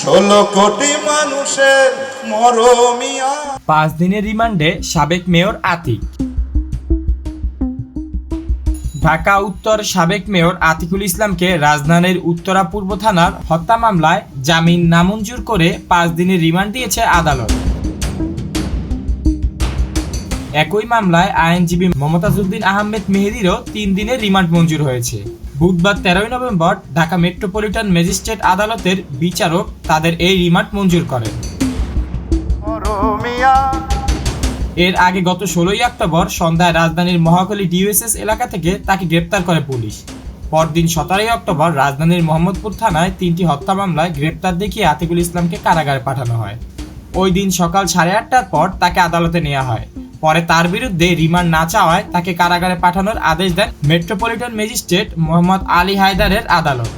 16 কোটি মানুষের মরমিয়া। 5 দিনের রিমান্ডে সাবেক মেয়র আতিক। ঢাকা উত্তর সাবেক মেয়র আতিকুল ইসলামকে রাজধানীর উত্তরা পূর্ব থানার হত্যা মামলায় জামিন নামঞ্জুর করে 5 দিনের রিমান্ড দিয়েছে আদালত। একই মামলায় আইনজীবী মমতাজউদ্দিন আহমেদ মেহেদীরও 3 দিনের রিমান্ড মঞ্জুর হয়েছে। বুধবার 13 নভেম্বর ঢাকা মেট্রোপলিটন ম্যাজিস্ট্রেট আদালতের বিচারক তাদের এই রিমান্ড মঞ্জুর করেন। এর আগে গত 16 অক্টোবর সন্ধ্যায় রাজধানীর মহাখালী ডিওএসএস এলাকা থেকে তাকে গ্রেপ্তার করে পুলিশ। পরদিন 17 অক্টোবর রাজধানীর মোহাম্মদপুর থানায় 3টি হত্যা মামলায় গ্রেপ্তার দেখিয়ে আতিকুল ইসলামকে কারাগারে পাঠানো হয়। ওই দিন সকাল 8:30টার পর তাকে আদালতে নেওয়া হয়। পরে তার বিরুদ্ধে রিমান্ড না চাওয়ায় তাকে কারাগারে পাঠানোর আদেশ দেন মেট্রোপলিটন ম্যাজিস্ট্রেট মোহাম্মদ আলী হায়দারের আদালত।